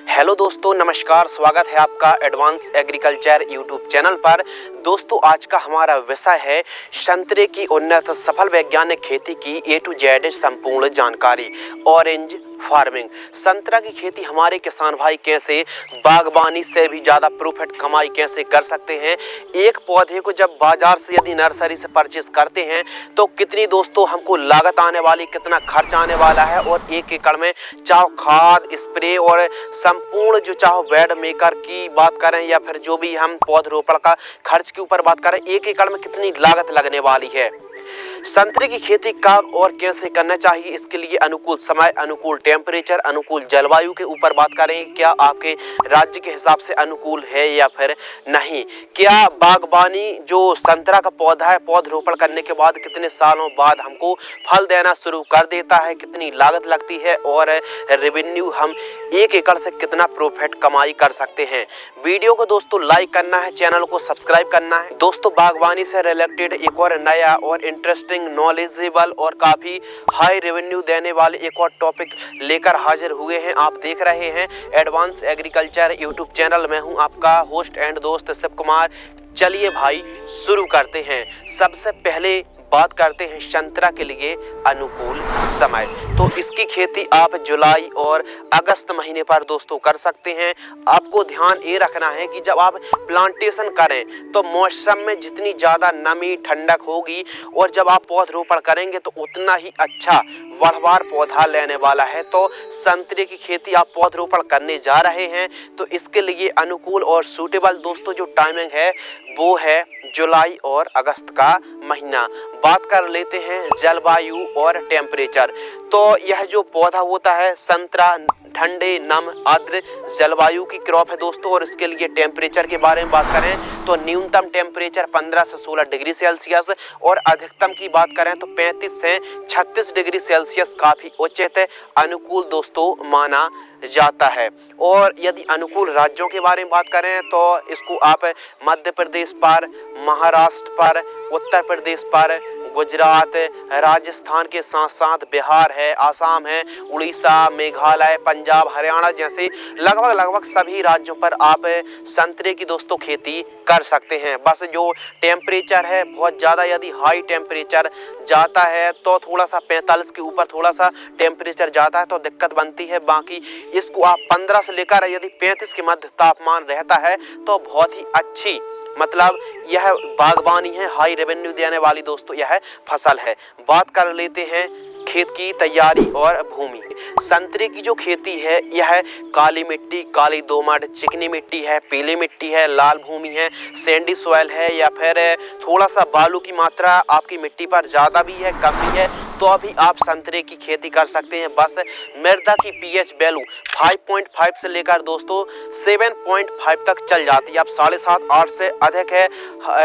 Hello दोस्तों, नमस्कार। स्वागत है आपका एडवांस एग्रीकल्चर यूट्यूब चैनल पर। दोस्तों, आज का हमारा विषय है संतरे की उन्नत सफल वैज्ञानिक खेती की A to Z संपूर्ण जानकारी। ऑरेंज फार्मिंग, संतरा की खेती हमारे किसान भाई कैसे बागबानी से भी ज़्यादा प्रॉफिट कमाई कैसे कर सकते हैं। एक पौधे को जब बाजार से यदि नर्सरी से परचेज करते हैं तो कितनी दोस्तों हमको लागत आने वाली, कितना खर्च आने वाला है, और एक एकड़ में चाहे खाद स्प्रे और संपूर्ण जो चाहे बेड मेकर की बात करें या फिर जो भी हम पौधरोपण का खर्च के ऊपर बात करें, एक एकड़ में कितनी लागत लगने वाली है। संतरे की खेती कब और कैसे करना चाहिए, इसके लिए अनुकूल समय, अनुकूल टेम्परेचर, अनुकूल जलवायु के ऊपर बात करें। क्या आपके राज्य के हिसाब से अनुकूल है या फिर नहीं। क्या बागबानी जो संतरा का पौधा है, पौधरोपण करने के बाद कितने सालों बाद हमको फल देना शुरू कर देता है, कितनी लागत लगती है और रेवेन्यू हम एक एकड़ से कितना प्रॉफिट कमाई कर सकते हैं। वीडियो को दोस्तों लाइक करना है, चैनल को सब्सक्राइब करना है। दोस्तों, बागवानी से रिलेटेड एक और नया और इंटरेस्टिंग, नॉलेजेबल और काफी हाई रेवेन्यू देने वाले एक और टॉपिक लेकर हाजिर हुए हैं। आप देख रहे हैं एडवांस एग्रीकल्चर यूट्यूब चैनल में हूं आपका होस्ट एंड दोस्त शिव कुमार। चलिए भाई शुरू करते हैं। सबसे पहले बात करते हैं संतरा के लिए अनुकूल समय। तो इसकी खेती आप जुलाई और अगस्त महीने पर दोस्तों कर सकते हैं। आपको ध्यान ये रखना है कि जब आप प्लांटेशन करें तो मौसम में जितनी ज़्यादा नमी ठंडक होगी और जब आप पौधरोपण करेंगे तो उतना ही अच्छा बढ़वार पौधा लेने वाला है। तो संतरे की खेती आप पौधरोपण करने जा रहे हैं तो इसके लिए अनुकूल और सूटेबल दोस्तों जो टाइमिंग है वो है जुलाई और अगस्त का महीना। बात कर लेते हैं जलवायु और टेम्परेचर। तो यह जो पौधा होता है संतरा ठंडे, नम, आर्द्र जलवायु की क्रॉप है दोस्तों। और इसके लिए टेम्परेचर के बारे में बात करें तो न्यूनतम टेम्परेचर 15 से 16 डिग्री सेल्सियस और अधिकतम की बात करें तो 35 से 36 डिग्री सेल्सियस काफी उचित अनुकूल दोस्तों माना जाता है। और यदि अनुकूल राज्यों के बारे में बात करें तो इसको आप मध्य प्रदेश पर, महाराष्ट्र पर, उत्तर प्रदेश पर, गुजरात, राजस्थान के साथ साथ बिहार है, आसाम है, उड़ीसा, मेघालय, पंजाब, हरियाणा जैसे लगभग सभी राज्यों पर आप संतरे की दोस्तों खेती कर सकते हैं। बस जो टेम्परेचर है बहुत ज़्यादा यदि हाई टेम्परेचर जाता है तो थोड़ा सा 45 के ऊपर थोड़ा सा टेम्परेचर जाता है तो दिक्कत बनती है। बाकी इसको आप 15 से लेकर यदि 35 के मध्य तापमान रहता है तो बहुत ही अच्छी, मतलब यह बागबानी है, हाई रेवेन्यू देने वाली दोस्तों यह फसल है। बात कर लेते हैं खेत की तैयारी और भूमि। संतरे की जो खेती है यह काली मिट्टी, काली दोमट, चिकनी मिट्टी है, पीली मिट्टी है, लाल भूमि है, सैंडी सॉइल है या फिर थोड़ा सा बालू की मात्रा आपकी मिट्टी पर ज़्यादा भी है कम भी है तो अभी आप संतरे की खेती कर सकते हैं। बस मृदा की पीएच वैल्यू 5.5 से लेकर दोस्तों 7.5 तक चल जाती है। अब 7.5 8 से अधिक है,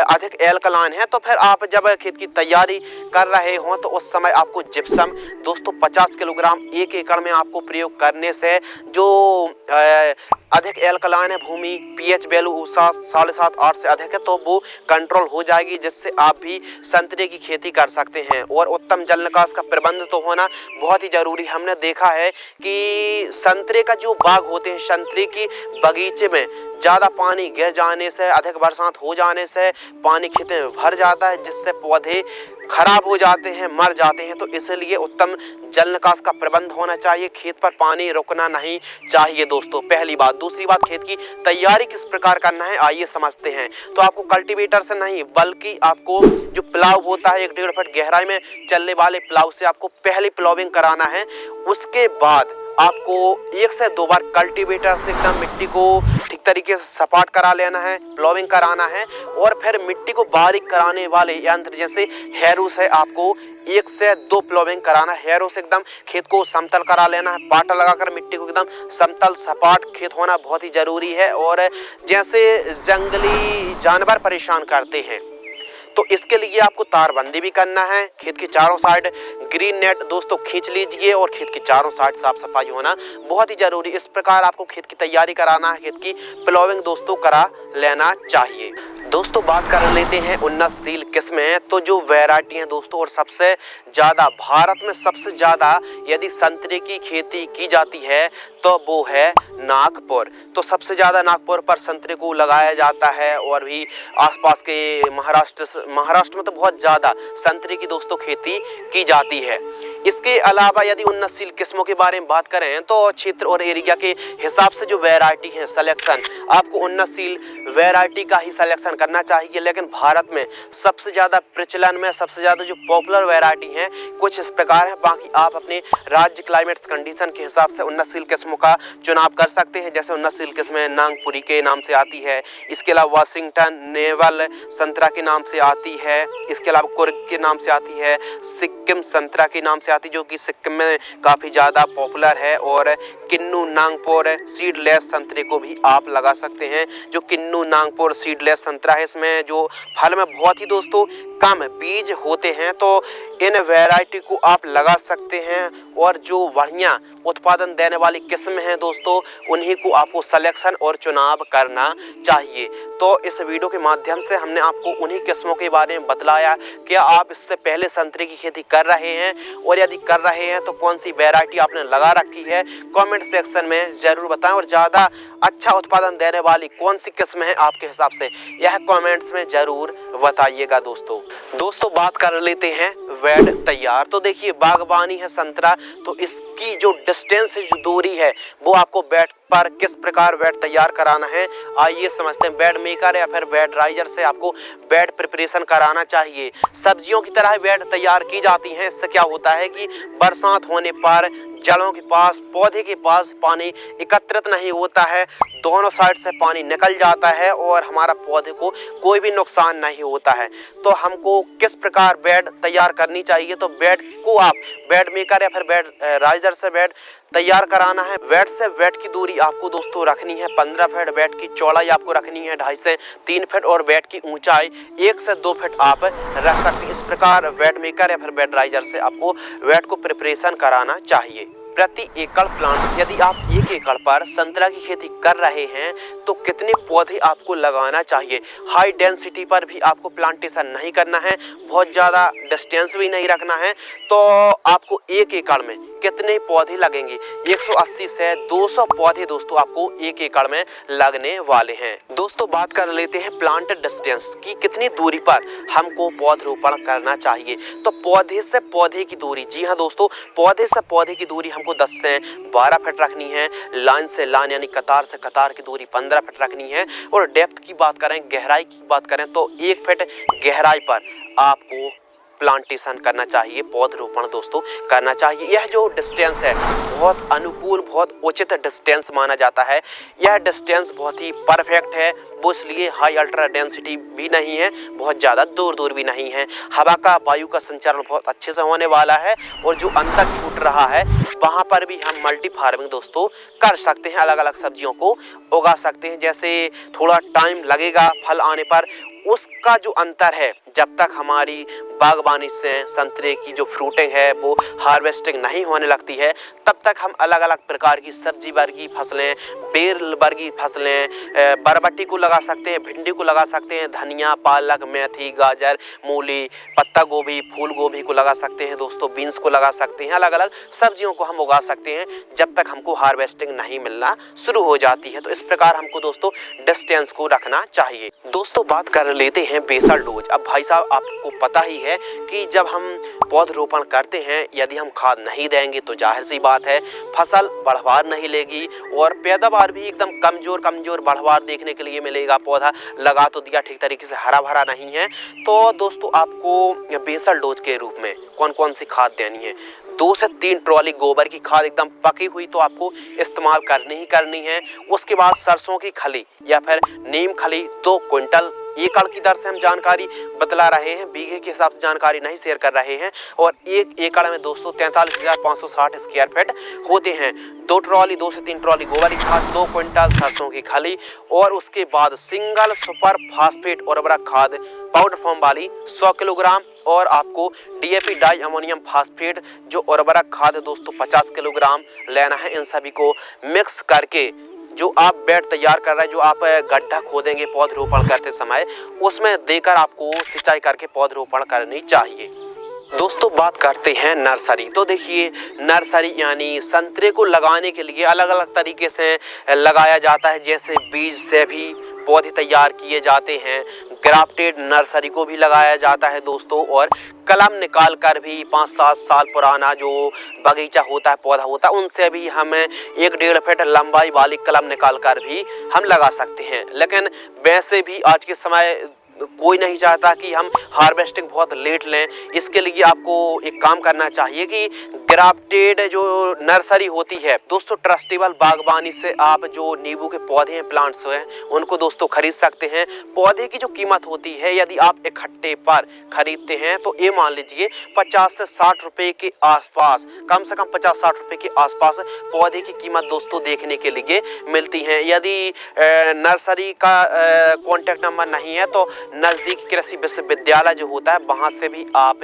अधिक एल्कलाइन है तो फिर आप जब खेत की तैयारी कर रहे हो तो उस समय आपको जिप्सम दोस्तों 50 किलोग्राम एक एकड़ में आपको प्रयोग करने से जो अधिक एल्कलाइन है भूमि, पीएच वैल्यू 7.5 8 से अधिक है तो वो कंट्रोल हो जाएगी, जिससे आप भी संतरे की खेती कर सकते हैं। और उत्तम जल निकास का प्रबंध तो होना बहुत ही जरूरी। हमने देखा है कि संतरे का जो बाग होते हैं, संतरे की बगीचे में ज़्यादा पानी गिर जाने से, अधिक बरसात हो जाने से पानी खेतों में भर जाता है जिससे पौधे खराब हो जाते हैं, मर जाते हैं। तो इसलिए उत्तम जल निकास का प्रबंध होना चाहिए, खेत पर पानी रुकना नहीं चाहिए दोस्तों, पहली बात। दूसरी बात, खेत की तैयारी किस प्रकार करना है आइए समझते हैं। तो आपको कल्टीवेटर से नहीं बल्कि आपको जो प्लाव होता है 1-1.5 फुट गहराई में चलने वाले प्लाव से आपको पहले प्लाविंग कराना है। उसके बाद आपको 1 से 2 बार कल्टीवेटर से एकदम मिट्टी को ठीक तरीके से सपाट करा लेना है, प्लाविंग कराना है। और फिर मिट्टी को बारीक कराने वाले यंत्र जैसे हैरो से आपको 1 से 2 प्लाविंग कराना है। हैरो से एकदम खेत को समतल करा लेना है, पाटा लगाकर मिट्टी को एकदम समतल सपाट खेत होना बहुत ही जरूरी है। और जैसे जंगली जानवर परेशान करते हैं तो इसके लिए आपको तारबंदी भी करना है। खेत के चारों साइड ग्रीन नेट दोस्तों खींच लीजिए और खेत की चारों साइड साफ सफाई होना बहुत ही जरूरी। इस प्रकार आपको खेत की तैयारी कराना है, खेत की प्लॉविंग दोस्तों करा लेना चाहिए। दोस्तों बात कर लेते हैं उन्नतशील किस्में। तो जो वैरायटी है दोस्तों, और सबसे ज़्यादा भारत में सबसे ज़्यादा यदि संतरे की खेती की जाती है तो वो है नागपुर। तो सबसे ज़्यादा नागपुर पर संतरे को लगाया जाता है और भी आसपास के महाराष्ट्र में तो बहुत ज़्यादा संतरे की दोस्तों खेती की जाती है। इसके अलावा यदि उन्नतशील किस्मों के बारे में बात करें तो क्षेत्र और एरिया के हिसाब से जो वैरायटी है सिलेक्शन, आपको उन्नतशील वैरायटी का ही सिलेक्शन करना चाहिए। लेकिन भारत में सबसे ज़्यादा प्रचलन में सबसे ज़्यादा जो पॉपुलर वैरायटी है कुछ इस प्रकार है। बाकी आप अपने राज्य क्लाइमेट्स कंडीशन के हिसाब से उन्नतशील किस्मों का चुनाव कर सकते हैं। जैसे उन्नतशील किस्में नागपुरी के नाम से आती है, इसके अलावा वाशिंगटन नेवल संतरा के नाम से आती है, इसके अलावा कुर्ग के नाम से आती है, सिक्किम संतरा के नाम से आती है जो कि सिक्किम में काफ़ी ज़्यादा पॉपुलर है, और किन्नू नागपुर सीडलेस संतरे को भी आप लगा सकते हैं। जो किन्नू नागपुर सीडलेस संतरा है इसमें जो फल में बहुत ही दोस्तों कम बीज होते हैं, तो इन वैरायटी को आप लगा सकते हैं। और जो बढ़िया उत्पादन देने वाली किस्म हैं दोस्तों उन्हीं को आपको सिलेक्शन और चुनाव करना चाहिए। तो इस वीडियो के माध्यम से हमने आपको उन्हीं किस्मों के बारे में बतलाया। क्या आप इससे पहले संतरे की खेती कर रहे हैं, और यदि कर रहे हैं तो कौन सी वैरायटी आपने लगा रखी है, कमेंट सेक्शन में ज़रूर बताएं। और ज़्यादा अच्छा उत्पादन देने वाली कौन सी किस्म है आपके हिसाब से, यह कमेंट्स में ज़रूर बताइएगा। दोस्तों बात कर लेते हैं बेड तैयार। तो देखिए बागवानी है संतरा, तो इसकी जो डिस्टेंस है, जो दूरी है, वो आपको बेड पर किस प्रकार बेड तैयार कराना है आइए समझते हैं। बेड मेकर या फिर बेड राइजर से आपको बेड प्रिपरेशन कराना चाहिए। सब्जियों की तरह बेड तैयार की जाती हैं। इससे क्या होता है कि बरसात होने पर जड़ों के पास, पौधे के पास पानी एकत्रित नहीं होता है, दोनों साइड से पानी निकल जाता है और हमारा पौधे को कोई भी नुकसान नहीं होता है। तो हमको किस प्रकार बेड तैयार करनी चाहिए, तो बेड को आप बेड मेकर या फिर बेड राइजर से बेड तैयार कराना है। बेड से बेड की दूरी आपको दोस्तों रखनी है 15 फीट, बेड की चौड़ाई आपको रखनी है 2.5 से 3 फीट और बेड की ऊंचाई 1 से 2 फीट आप रख सकते हैं। इस प्रकार बेड मेकर या फिर बेड राइजर से आपको बेड को प्रिपरेशन कराना चाहिए। प्रति एकड़ प्लांट, यदि आप 1 एकड़ पर संतरा की खेती कर रहे हैं तो कितने पौधे आपको लगाना चाहिए। हाई डेंसिटी पर भी आपको प्लांटेशन नहीं करना है, बहुत ज़्यादा डिस्टेंस भी नहीं रखना है। तो आपको 1 एकड़ में कितने पौधे लगेंगे, 180 से 200 पौधे दोस्तों आपको 1 एकड़ में लगने वाले हैं। दोस्तों बात कर लेते हैं प्लांट डिस्टेंस की, कितनी दूरी पर हमको पौधरोपण करना चाहिए। तो पौधे से पौधे की दूरी, जी हाँ दोस्तों, पौधे से पौधे की दूरी हमको 10 से 12 फीट रखनी है। लाइन से लाइन यानी कतार से कतार की दूरी 15 फीट रखनी है। और डेप्थ की बात करें, गहराई की बात करें तो 1 फीट गहराई पर आपको प्लांटेशन करना चाहिए, पौधरोपण दोस्तों करना चाहिए। यह जो डिस्टेंस है बहुत अनुकूल, बहुत उचित डिस्टेंस माना जाता है। यह डिस्टेंस बहुत ही परफेक्ट है, वो इसलिए हाई अल्ट्रा डेंसिटी भी नहीं है, बहुत ज़्यादा दूर भी नहीं है। हवा का, वायु का संचारण बहुत अच्छे से होने वाला है। और जो अंतर छूट रहा है वहाँ पर भी हम मल्टी फार्मिंग दोस्तों कर सकते हैं, अलग अलग सब्जियों को उगा सकते हैं। जैसे थोड़ा टाइम लगेगा फल आने पर, उसका जो अंतर है, जब तक हमारी बागवानी से संतरे की जो फ्रूटिंग है वो हार्वेस्टिंग नहीं होने लगती है, तब तक हम अलग अलग प्रकार की सब्जी वर्गीय फसलें, बेल वर्गीय फसलें, बरबट्टी को लगा सकते हैं, भिंडी को लगा सकते हैं, धनिया, पालक, मेथी, गाजर, मूली, पत्ता गोभी, फूल गोभी को लगा सकते हैं दोस्तों, बीन्स को लगा सकते हैं। अलग अलग सब्जियों को हम उगा सकते हैं जब तक हमको हार्वेस्टिंग नहीं मिलना शुरू हो जाती है। तो इस प्रकार हमको दोस्तों डिस्टेंस को रखना चाहिए। दोस्तों बात कर लेते हैं बेसल डोज। अब भाई साहब आपको पता ही है कि जब हम पौधरोपण करते हैं, यदि हम खाद नहीं देंगे तो जाहिर सी बात है फसल बढ़वार नहीं लेगी और पैदावार भी एकदम कमजोर बढ़वार देखने के लिए मिलेगा। पौधा लगा तो दिया, ठीक तरीके से हरा भरा नहीं है। तो दोस्तों आपको बेसल डोज के रूप में कौन कौन सी खाद देनी है, 2 से 3 ट्रॉली गोबर की खाद एकदम पकी हुई तो आपको इस्तेमाल करनी ही करनी है। उसके बाद सरसों की खली या फिर नीम खली 2 क्विंटल एकड़ की दर से हम जानकारी बतला रहे हैं, बीघे के हिसाब से जानकारी नहीं शेयर कर रहे हैं। और एक एकड़ में दोस्तों 43,560 स्क्वायर फीट होते हैं। 2 ट्रॉली 2 से 3 ट्रॉली गोबर की खाद, 2 क्विंटल सरसों की खली और उसके बाद सिंगल सुपर फास्फेट उर्वरक खाद पाउडर फॉर्म वाली 100 किलोग्राम और आपको डीएपी डाई अमोनियम फास्फेट जो उर्वरक खाद दोस्तों 50 किलोग्राम लेना है। इन सभी को मिक्स करके जो आप बेड तैयार कर रहे हैं, जो आप गड्ढा खोदेंगे पौधरोपण करते समय, उसमें देकर आपको सिंचाई करके पौधरोपण करनी चाहिए। दोस्तों बात करते हैं नर्सरी। तो देखिए नर्सरी यानी संतरे को लगाने के लिए अलग अलग तरीके से लगाया जाता है। जैसे बीज से भी पौधे तैयार किए जाते हैं, ग्राफ्टेड नर्सरी को भी लगाया जाता है दोस्तों, और कलम निकाल कर भी 5-7 साल पुराना जो बगीचा होता है, पौधा होता है, उनसे भी हम 1-1.5 फीट लंबाई वाली कलम निकाल कर भी हम लगा सकते हैं। लेकिन वैसे भी आज के समय कोई नहीं चाहता कि हम हार्वेस्टिंग बहुत लेट लें। इसके लिए आपको एक काम करना चाहिए कि ग्राफ्टेड जो नर्सरी होती है दोस्तों, ट्रस्टेबल बागवानी से आप जो नींबू के पौधे हैं, प्लांट्स हैं, उनको दोस्तों खरीद सकते हैं। पौधे की जो कीमत होती है यदि आप इकट्ठे पर खरीदते हैं तो ये मान लीजिए 50 से 60 रुपए के आसपास, कम से कम 50-60 रुपए के आसपास पौधे की कीमत दोस्तों देखने के लिए मिलती है। यदि नर्सरी का कॉन्टैक्ट नंबर नहीं है तो नज़दीक कृषि विश्वविद्यालय जो होता है वहाँ से भी आप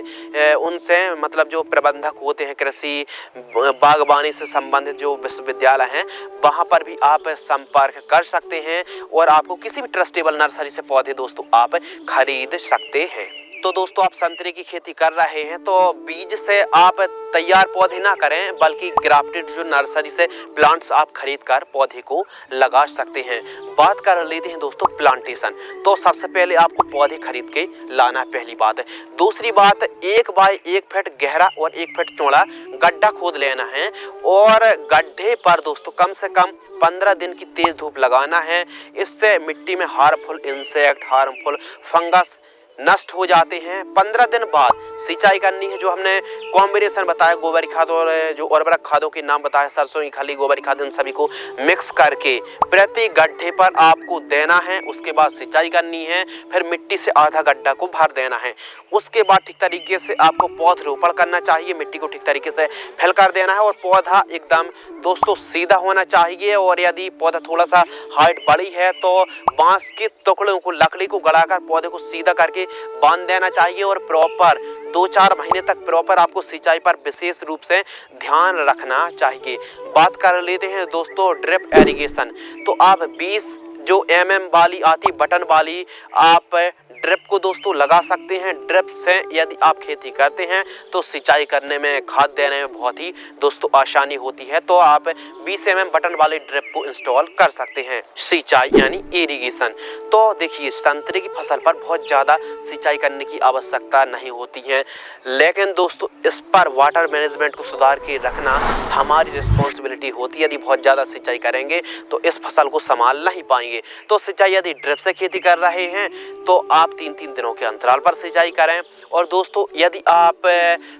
उनसे, मतलब जो प्रबंधक होते हैं कृषि बागवानी से संबंधित जो विश्वविद्यालय हैं, वहाँ पर भी आप संपर्क कर सकते हैं और आपको किसी भी ट्रस्टेबल नर्सरी से पौधे दोस्तों आप खरीद सकते हैं। तो दोस्तों आप संतरे की खेती कर रहे हैं तो बीज से आप तैयार पौधे ना करें, बल्कि ग्राफ्टेड जो नर्सरी से प्लांट्स आप खरीद कर पौधे को लगा सकते हैं। बात कर लेते हैं दोस्तों प्लांटेशन। तो सबसे पहले आपको पौधे खरीद के लाना पहली बात है। दूसरी बात, 1 बाय 1 फीट गहरा और 1 फीट चौड़ा गड्ढा खोद लेना है और गड्ढे पर दोस्तों कम से कम 15 दिन की तेज धूप लगाना है। इससे मिट्टी में हार्मफुल इंसेक्ट, हार्मफुल फंगस नष्ट हो जाते हैं। 15 दिन बाद सिंचाई करनी है। जो हमने कॉम्बिनेशन बताया गोबर खाद और जो उर्वरक खादों के नाम बताया, सरसों की खली, गोबर खाद, इन सभी को मिक्स करके प्रति गड्ढे पर आपको देना है। उसके बाद सिंचाई करनी है, फिर मिट्टी से आधा गड्ढा को भर देना है। उसके बाद ठीक तरीके से आपको पौधरोपण करना चाहिए, मिट्टी को ठीक तरीके से फिल कर देना है और पौधा एकदम दोस्तों सीधा होना चाहिए। और यदि पौधा थोड़ा सा हाइट बड़ी है तो बांस के टुकड़ों को, लकड़ी को गड़ाकर पौधे को सीधा करके बांध देना चाहिए और प्रॉपर 2-4 महीने तक प्रॉपर आपको सिंचाई पर विशेष रूप से ध्यान रखना चाहिए। बात कर लेते हैं दोस्तों ड्रिप एरिगेशन। तो आप 20 जो mm वाली आती बटन वाली आप ड्रिप को दोस्तों लगा सकते हैं। ड्रिप से यदि आप खेती करते हैं तो सिंचाई करने में, खाद देने में बहुत ही दोस्तों आसानी होती है। तो आप 20 mm बटन वाले ड्रिप को इंस्टॉल कर सकते हैं। सिंचाई यानी इरिगेशन। तो देखिए संतरे की फसल पर बहुत ज़्यादा सिंचाई करने की आवश्यकता नहीं होती है, लेकिन दोस्तों इस पर वाटर मैनेजमेंट को सुधार के रखना हमारी रिस्पॉन्सिबिलिटी होती है। यदि बहुत ज़्यादा सिंचाई करेंगे तो इस फसल को संभाल नहीं पाएंगे। तो सिंचाई यदि ड्रिप से खेती कर रहे हैं तो आप 3-3 दिनों के अंतराल पर सिंचाई करें। और दोस्तों यदि आप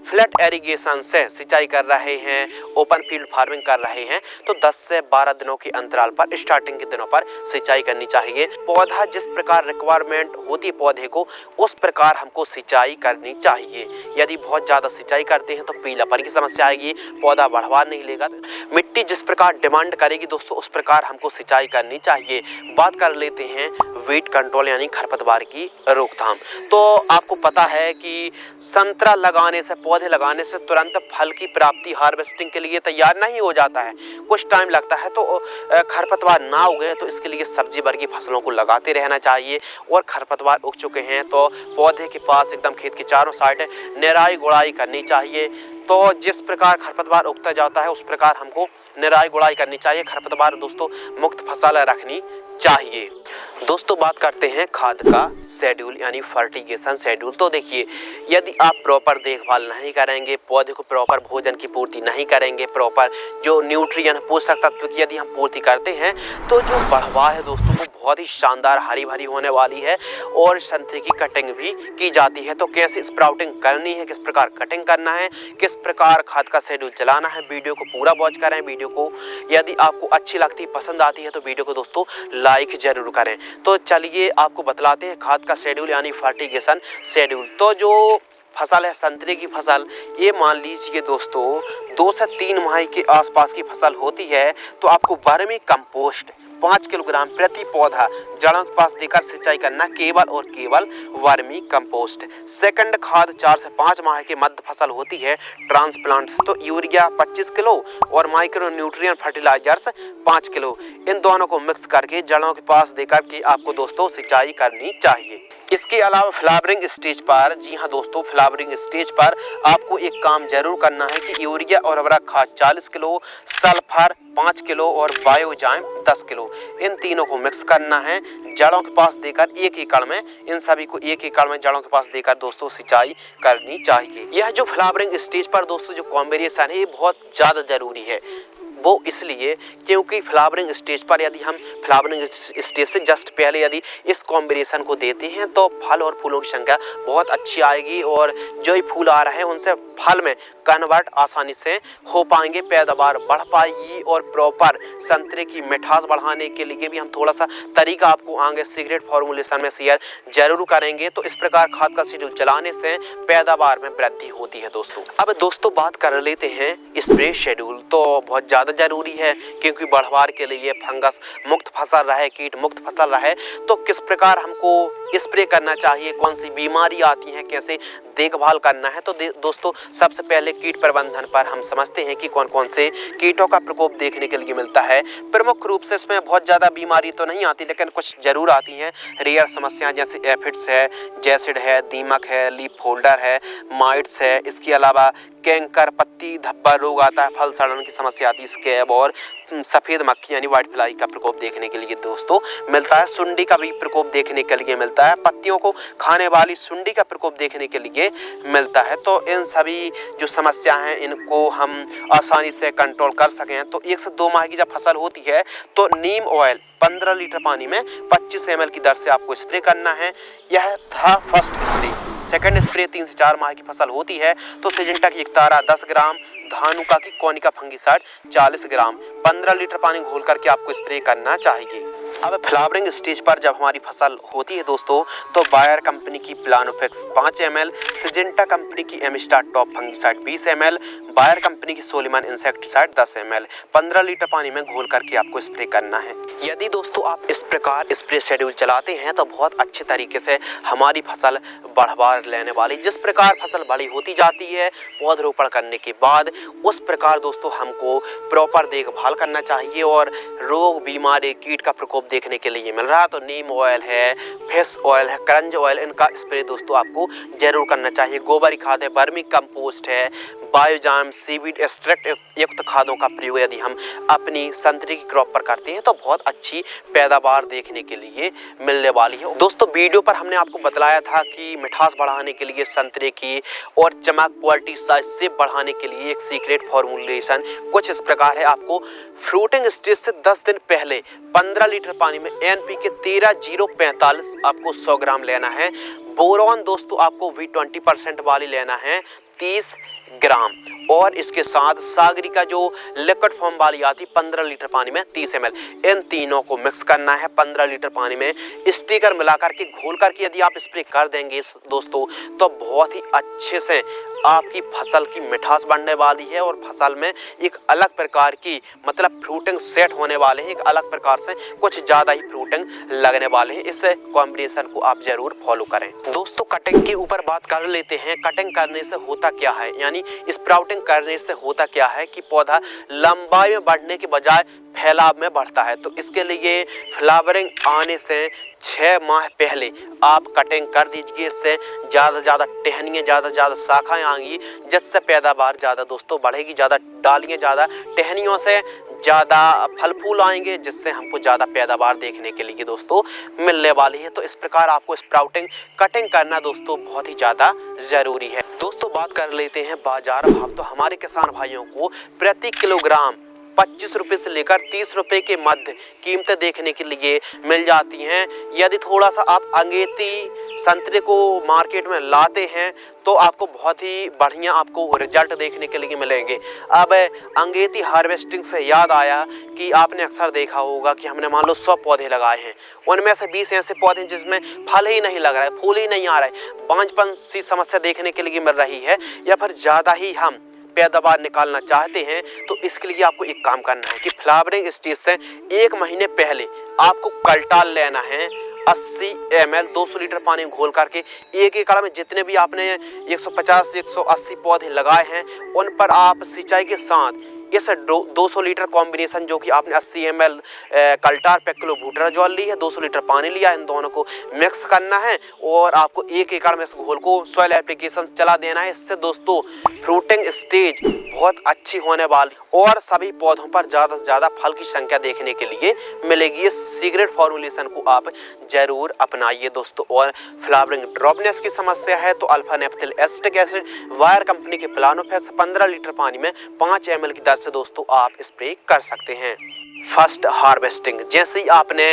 फ्लैट एरिगेशन से सिंचाई कर रहे हैं, ओपन फील्ड फार्मिंग कर रहे हैं, तो 10 से 12 दिनों के अंतराल पर स्टार्टिंग के दिनों पर सिंचाई करनी चाहिए। पौधा जिस प्रकार रिक्वायरमेंट होती है पौधे को, उस प्रकार हमको सिंचाई करनी चाहिए। यदि बहुत ज़्यादा सिंचाई करते हैं तो पीलापन की समस्या आएगी, पौधा बढ़वा नहीं लेगा। मिट्टी जिस प्रकार डिमांड करेगी दोस्तों उस प्रकार हमको सिंचाई करनी चाहिए। बात कर लेते हैं वीड कंट्रोल यानी खरपतवार की रोकथाम। तो आपको पता है कि संतरा लगाने से, पौधे लगाने से तुरंत फल की प्राप्ति हार्वेस्टिंग के लिए तैयार नहीं हो जाता है, कुछ टाइम लगता है। तो खरपतवार ना उगे तो इसके लिए सब्जी वर्गीय फसलों को लगाते रहना चाहिए। और खरपतवार उग चुके हैं तो पौधे के पास एकदम खेत की चारों साइड निराई गुड़ाई करनी चाहिए। तो जिस प्रकार खरपतवार उगता जाता है उस प्रकार हमको निराई गुड़ाई करनी चाहिए। खरपतवार दोस्तों मुक्त फसल रखनी चाहिए। दोस्तों बात करते हैं खाद का शेड्यूल यानी फर्टिगेशन शेड्यूल। तो देखिए यदि आप प्रॉपर देखभाल नहीं करेंगे, पौधे को प्रॉपर भोजन की पूर्ति नहीं करेंगे, प्रॉपर जो न्यूट्रिएंट पोषक तत्व की यदि हम पूर्ति करते हैं तो जो बढ़वा है दोस्तों वो बहुत ही शानदार हरी भरी होने वाली है और संतरे की कटिंग भी की जाती है। तो कैसे स्प्राउटिंग करनी है, किस प्रकार कटिंग करना है, किस किस प्रकार खाद का शेड्यूल चलाना है। वीडियो को पूरा वॉच करें। वीडियो को यदि आपको अच्छी लगती पसंद आती है तो वीडियो को दोस्तों लाइक जरूर करें। तो चलिए आपको बतलाते हैं खाद का शेड्यूल यानी फर्टिगेशन शेड्यूल। तो जो फसल है संतरे की फसल, ये मान लीजिए दोस्तों 2 से 3 माह के आसपास की फसल होती है तो आपको वर्मी कंपोस्ट 5 किलोग्राम प्रति पौधा जड़ों के पास देकर सिंचाई करना, केवल और केवल वर्मी कंपोस्ट। सेकंड खाद 4 से 5 माह के मध्य फसल होती है ट्रांसप्लांट्स, तो यूरिया 25 किलो और माइक्रो न्यूट्रिएंट फर्टिलाइजर्स 5 किलो, इन दोनों को मिक्स करके जड़ों के पास देकर के आपको दोस्तों सिंचाई करनी चाहिए। इसके अलावा फ्लावरिंग स्टेज पर, जी हाँ दोस्तों, फ्लावरिंग स्टेज पर आपको एक काम जरूर करना है कि यूरिया और उर्वरक खाद 40 किलो, सल्फर 5 किलो और बायोजाइम 10 किलो, इन तीनों को मिक्स करना है जड़ों के पास देकर 1 एकड़ में, इन सभी को 1 एकड़ में जड़ों के पास देकर दोस्तों सिंचाई करनी चाहिए। यह जो फ्लावरिंग स्टेज पर दोस्तों जो कॉम्बिनेशन है ये बहुत ज़्यादा जरूरी है। वो इसलिए क्योंकि फ्लावरिंग स्टेज पर यदि हम फ्लावरिंग स्टेज से जस्ट पहले यदि इस कॉम्बिनेशन को देते हैं तो फल और फूलों की संख्या बहुत अच्छी आएगी और जो ही फूल आ रहे हैं उनसे फल में कन्वर्ट आसानी से हो पाएंगे, पैदावार बढ़ पाएगी और प्रॉपर संतरे की मिठास बढ़ाने के लिए भी हम थोड़ा सा तरीका आपको आगे सीक्रेट फॉर्मूलेशन में शेयर जरूर करेंगे। तो इस प्रकार खाद का शेड्यूल चलाने से पैदावार में वृद्धि होती है दोस्तों। अब दोस्तों बात कर लेते हैं स्प्रे शेड्यूल। तो बहुत ज़्यादा जरूरी है क्योंकि बढ़वार के लिए फंगस मुक्त फसल रहे, कीट मुक्त फसल रहे, तो किस प्रकार हमको स्प्रे करना चाहिए, कौन सी बीमारी आती है, कैसे देखभाल करना है। तो दोस्तों सबसे पहले कीट प्रबंधन पर हम समझते हैं कि कौन कौन से कीटों का प्रकोप देखने के लिए मिलता है। प्रमुख रूप से इसमें बहुत ज़्यादा बीमारी तो नहीं आती लेकिन कुछ जरूर आती हैं रेयर समस्याएं, जैसे एफिड्स है, जैसिड है, दीमक है, लीफ फोल्डर है, माइट्स है, इसके अलावा कैंकर, पत्ती धब्बा रोग आता है, फल सड़न की समस्या आती है, स्कैब और सफ़ेद मक्खी यानी व्हाइट फ्लाई का प्रकोप देखने के लिए दोस्तों मिलता है। सुंडी का भी प्रकोप देखने के लिए मिलता है, पत्तियों को खाने वाली सुंडी का प्रकोप देखने के लिए मिलता है। तो इन सभी जो समस्या हैं इनको हम आसानी से कंट्रोल कर सकें तो 1 से 2 माह की जब फसल होती है तो नीम ऑयल 15 लीटर पानी में 25 ml की दर से आपको स्प्रे करना है। यह था फर्स्ट स्प्रे। सेकंड स्प्रे 3 से 4 माह की फसल होती है तो सिजेंटा की एकतारा 10 ग्राम, धानुका की कोनिका फंगिसाइड 40 ग्राम 15 लीटर पानी घोल करके आपको स्प्रे करना चाहिए। अब फ्लावरिंग स्टेज पर जब हमारी फसल होती है दोस्तों तो बायर कंपनी की प्लानोफिक्स 5 ml, सिजेंटा कंपनी की Amistar Top fungicide 20 ml, Bayer company की सोलिमन इंसेक्टिसाइड 10 ml 15 लीटर पानी में घोल करके आपको स्प्रे करना है। यदि दोस्तों आप इस प्रकार स्प्रे शेड्यूल चलाते हैं तो बहुत अच्छे तरीके से हमारी फसल बढ़वार लेने वाली, जिस प्रकार फसल बड़ी होती जाती है पौधरोपण करने के बाद, उस प्रकार दोस्तों हमको प्रॉपर देखभाल करना चाहिए और रोग बीमारी कीट का प्रकोप देखने के लिए मिल रहा तो नीम ऑयल है, फिश ऑयल है, करंज ऑयल, इनका स्प्रे दोस्तों आपको जरूर करना चाहिए। गोबर खाद है, वर्मी कंपोस्ट है, बायोजाइम, सीवीड एक्सट्रैक्ट युक्त खादों का प्रयोग यदि हम अपनी संतरे की क्रॉप पर करते हैं तो बहुत अच्छी पैदावार देखने के लिए मिलने वाली है। दोस्तों वीडियो पर हमने आपको बतलाया था कि मिठास बढ़ाने के लिए संतरे की और चमक, क्वालिटी, साइज से बढ़ाने के लिए एक सीक्रेट फॉर्मूलेशन कुछ इस प्रकार है। आपको फ्रूटिंग स्टेज से 10 दिन पहले 15 लीटर पानी में NPK 13-0-45 आपको 100 ग्राम लेना है। बोरॉन दोस्तों आपको V20% वाली लेना है 30 ग्राम और इसके साथ सागरी का जो लिक्विड फॉर्म वाली आती 15 लीटर पानी में 30 ml, इन तीनों को मिक्स करना है 15 लीटर पानी में स्टिकर मिलाकर के घोल करके यदि आप स्प्रे कर देंगे दोस्तों तो बहुत ही अच्छे से आपकी फसल की मिठास बढ़ने वाली है और फसल में एक अलग प्रकार की मतलब फ्रूटिंग सेट होने वाले हैं, एक अलग प्रकार से कुछ ज़्यादा ही फ्रूटिंग लगने वाले हैं। इस कॉम्बिनेशन को आप जरूर फॉलो करें। दोस्तों कटिंग के ऊपर बात कर लेते हैं। कटिंग करने से होता क्या है, यानी स्प्राउटिंग करने से होता क्या है कि पौधा लंबाई में बढ़ने के बजाय फैलाव में बढ़ता है। तो इसके लिए फ्लावरिंग आने से 6 माह पहले आप कटिंग कर दीजिए। इससे ज़्यादा से ज़्यादा टहनियाँ, ज़्यादा से ज़्यादा शाखाएँ आएंगी जिससे पैदावार ज़्यादा दोस्तों बढ़ेगी, ज़्यादा डालियाँ, ज़्यादा टहनियों से ज़्यादा फल फूल आएंगे जिससे हमको ज़्यादा पैदावार देखने के लिए दोस्तों मिलने वाली है। तो इस प्रकार आपको स्प्राउटिंग कटिंग करना दोस्तों बहुत ही ज़्यादा ज़रूरी है। दोस्तों बात कर लेते हैं बाजार भाव। तो हमारे किसान भाइयों को प्रति किलोग्राम 25 रुपये से लेकर 30 रुपये के मध्य कीमतें देखने के लिए मिल जाती हैं। यदि थोड़ा सा आप अंगेती संतरे को मार्केट में लाते हैं तो आपको बहुत ही बढ़िया आपको रिजल्ट देखने के लिए मिलेंगे। अब अंगेती हार्वेस्टिंग से याद आया कि आपने अक्सर देखा होगा कि हमने मान लो 100 पौधे लगाए हैं, उनमें से 20 ऐसे पौधे जिसमें फल ही नहीं लग रहा है, फूल ही नहीं आ रहा है, बांझपन सी समस्या देखने के लिए मिल रही है, या फिर ज़्यादा ही हम पैदावार निकालना चाहते हैं, तो इसके लिए आपको एक काम करना है कि फ्लावरिंग स्टेज से 1 महीने पहले आपको कल्टाल लेना है 80 ml 200 लीटर पानी में घोल करके। एक एकड़ में जितने भी आपने 150 से 180 पौधे लगाए हैं उन पर आप सिंचाई के साथ इस 200 लीटर कॉम्बिनेशन जो कि आपने 80 ml कल्टार पे किलो बूटराजॉल ली है, 200 लीटर पानी लिया है, इन दोनों को मिक्स करना है और आपको 1 एकड़ में इस घोल को सॉइल एप्लीकेशन चला देना है। इससे दोस्तों फ्रूटिंग स्टेज बहुत अच्छी होने वाली और सभी पौधों पर ज़्यादा से ज़्यादा फल की संख्या देखने के लिए मिलेगी। इस सीक्रेट फॉर्मुलेशन को आप जरूर अपनाइए दोस्तों। और फ्लावरिंग ड्रॉपनेस की समस्या है तो alpha naphthyl acetic acid Bayer company के प्लानोफेक्स 15 लीटर पानी में 5 ml की दर से दोस्तों आप स्प्रे कर सकते हैं। फर्स्ट हार्वेस्टिंग, जैसे ही आपने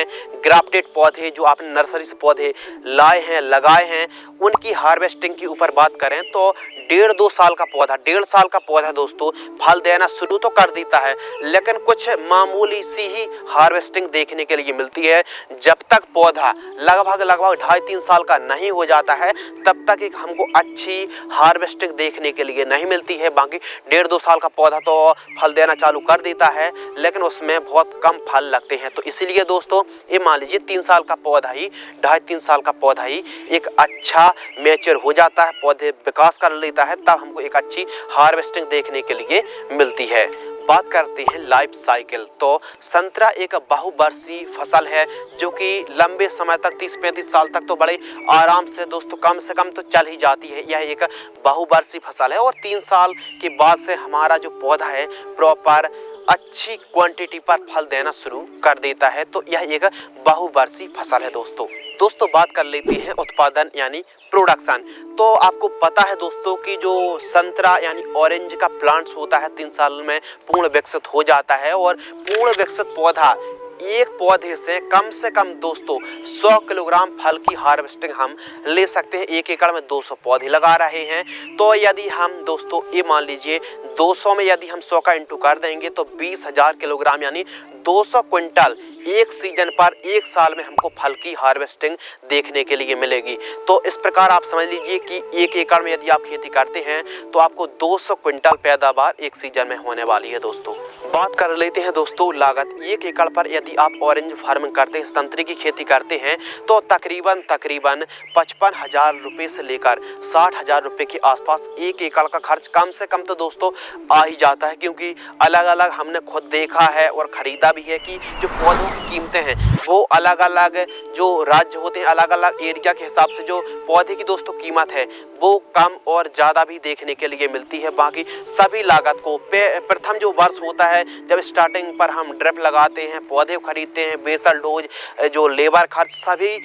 ग्राफ्टेड पौधे जो आपने नर्सरी से पौधे लाए हैं लगाए हैं उनकी हार्वेस्टिंग की ऊपर बात करें तो 1.5-2 साल का पौधा 1.5 साल का पौधा दोस्तों फल देना शुरू तो कर देता है, लेकिन कुछ मामूली सी ही हार्वेस्टिंग देखने के लिए मिलती है। जब तक पौधा लगभग 2.5-3 साल का नहीं हो जाता है तब तक एक हमको अच्छी हार्वेस्टिंग देखने के लिए नहीं मिलती है। बाकी 1.5-2 साल का पौधा तो फल देना चालू कर देता है, लेकिन उसमें बहुत कम फल लगते हैं। तो इसीलिए दोस्तों ये मान लीजिए 3 साल का पौधा ही 2.5-3 साल का पौधा ही एक अच्छा मैच्योर हो जाता है, पौधे विकास कर लेता है, तब हमको एक अच्छी हार्वेस्टिंग देखने के लिए मिलती है। बात करते हैं लाइफ साइकिल, तो संतरा एक बहुवर्षीय फसल है जो कि लंबे समय तक 30-35 साल तक तो बड़े आराम से दोस्तों कम से कम तो चल ही जाती है। यह एक बहुवर्षीय फसल है और 3 साल के बाद से हमारा जो पौधा है प्रॉपर अच्छी क्वांटिटी पर फल देना शुरू कर देता है। तो यह एक बहुवर्षीय फसल है दोस्तों बात कर लेते हैं उत्पादन यानी प्रोडक्शन। तो आपको पता है दोस्तों कि जो संतरा यानी ऑरेंज का प्लांट्स होता है 3 साल में पूर्ण विकसित हो जाता है और पूर्ण विकसित पौधा एक पौधे से कम दोस्तों 100 किलोग्राम फल की हार्वेस्टिंग हम ले सकते हैं। 1 एकड़ में 200 पौधे लगा रहे हैं तो यदि हम दोस्तों ये मान लीजिए 200 में यदि हम 100 का इंटू कर देंगे तो 20,000 किलोग्राम यानी 200 क्विंटल एक सीजन पर 1 साल में हमको फल की हार्वेस्टिंग देखने के लिए मिलेगी। तो इस प्रकार आप समझ लीजिए कि 1 एकड़ में यदि आप खेती करते हैं तो आपको 200 क्विंटल पैदावार एक सीजन में होने वाली है दोस्तों। बात कर लेते हैं दोस्तों लागत। 1 एकड़ पर यदि आप ऑरेंज फार्मिंग करते हैं, संतरे की खेती करते हैं तो तकरीबन 55,000 रुपये से लेकर 60,000 रुपये के आसपास 1 एकड़ का खर्च कम से कम तो दोस्तों आ ही जाता है, क्योंकि अलग अलग हमने खुद देखा है और ख़रीदा भी है कि जो पौधों की कीमतें हैं वो अलग अलग जो राज्य होते हैं अलग अलग एरिया के हिसाब से जो पौधे की दोस्तों कीमत है वो कम और ज़्यादा भी देखने के लिए मिलती है। बाकी सभी लागत को प्रथम जो वर्ष होता है जब स्टार्टिंग पर हम ड्रिप लगाते हैं, पौधे खरीदते हैं, बेसल डोज जो लेबर खर्च सभी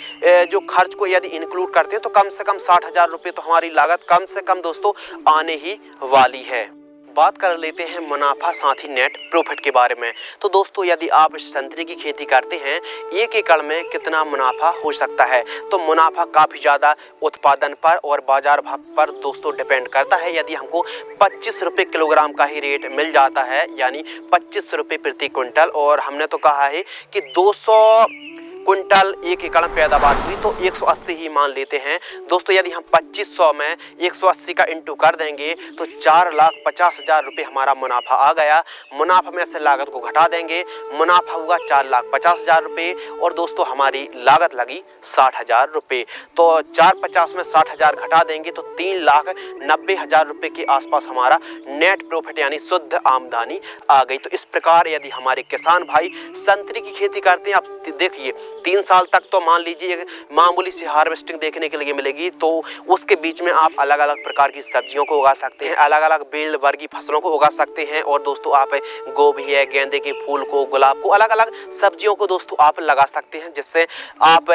जो खर्च को यदि इंक्लूड करते हैं तो कम से कम 60,000 रुपये तो हमारी लागत कम से कम दोस्तों आने ही वाली है। बात कर लेते हैं मुनाफा साथ ही नेट प्रॉफिट के बारे में। तो दोस्तों यदि आप संतरे की खेती करते हैं 1 एकड़ में कितना मुनाफा हो सकता है, तो मुनाफा काफ़ी ज़्यादा उत्पादन पर और बाजार भाव पर दोस्तों डिपेंड करता है। यदि हमको 25 रुपये किलोग्राम का ही रेट मिल जाता है यानी 25 रुपये प्रति क्विंटल, और हमने तो कहा है कि 200 क्विंटल 1 एकड़ में पैदावार हुई तो 180 ही मान लेते हैं दोस्तों। यदि हम 2500 में 180 का इंटू कर देंगे तो 4,50,000 रुपये हमारा मुनाफा आ गया। मुनाफा में से लागत को घटा देंगे, मुनाफा हुआ 4,50,000 रुपये और दोस्तों हमारी लागत लगी 60,000 रुपये। तो 450 में 60,000 घटा देंगे तो 3,90,000 रुपये के आसपास हमारा नेट प्रॉफिट यानी शुद्ध आमदनी आ गई। तो इस प्रकार यदि हमारे किसान भाई संतरे की खेती करते हैं, आप देखिए 3 साल तक तो मान लीजिए मामूली सी हार्वेस्टिंग देखने के लिए मिलेगी, तो उसके बीच में आप अलग अलग प्रकार की सब्जियों को उगा सकते हैं, अलग अलग बेल वर्गीय फसलों को उगा सकते हैं और दोस्तों आप गोभी है, गेंदे के फूल को, गुलाब को, अलग अलग सब्जियों को दोस्तों आप लगा सकते हैं, जिससे आप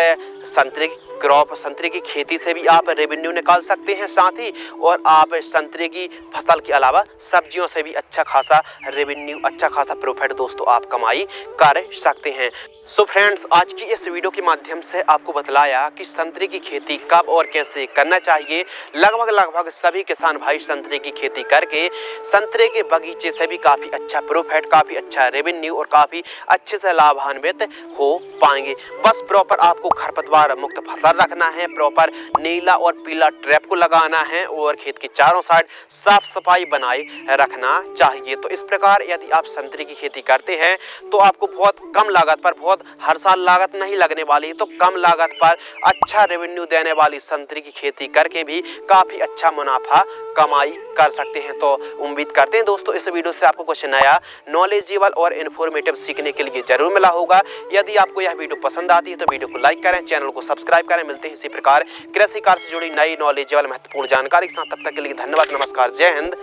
संतरे की खेती से भी आप रेवेन्यू निकाल सकते हैं साथ ही, और आप संतरे की फसल के अलावा सब्जियों से भी अच्छा खासा रेवेन्यू, अच्छा खासा प्रॉफिट दोस्तों आप कमाई कर सकते हैं। सो फ्रेंड्स, आज की इस वीडियो के माध्यम से आपको बतलाया कि संतरे की खेती कब और कैसे करना चाहिए। लगभग सभी किसान भाई संतरे की खेती करके संतरे के बगीचे से भी काफ़ी अच्छा प्रॉफिट, काफ़ी अच्छा रेवेन्यू और काफ़ी अच्छे से लाभान्वित हो पाएंगे। बस प्रॉपर आपको खरपतवार मुक्त फसल रखना है, प्रॉपर नीला और पीला ट्रैप को लगाना है और खेत के चारों साइड साफ सफाई बनाए रखना चाहिए। तो इस प्रकार यदि आप संतरे की खेती करते हैं तो आपको बहुत कम लागत पर, बहुत हर साल लागत नहीं लगने वाली, तो कम लागत पर अच्छा रेवेन्यू देने वाली संतरे की खेती करके भी काफ़ी अच्छा मुनाफा कमाई कर सकते हैं। तो उम्मीद करते हैं दोस्तों इस वीडियो से आपको कुछ नया, नॉलेजेबल और इन्फॉर्मेटिव सीखने के लिए जरूर मिला होगा। यदि आपको यह वीडियो पसंद आती है तो वीडियो को लाइक करें, चैनल को सब्सक्राइब करें। मिलते हैं इसी प्रकार कृषि कार्य से जुड़ी नई, नॉलेजेबल, महत्वपूर्ण जानकारी के साथ। तब तक के लिए धन्यवाद, नमस्कार, जय हिंद,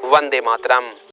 वंदे मातरम।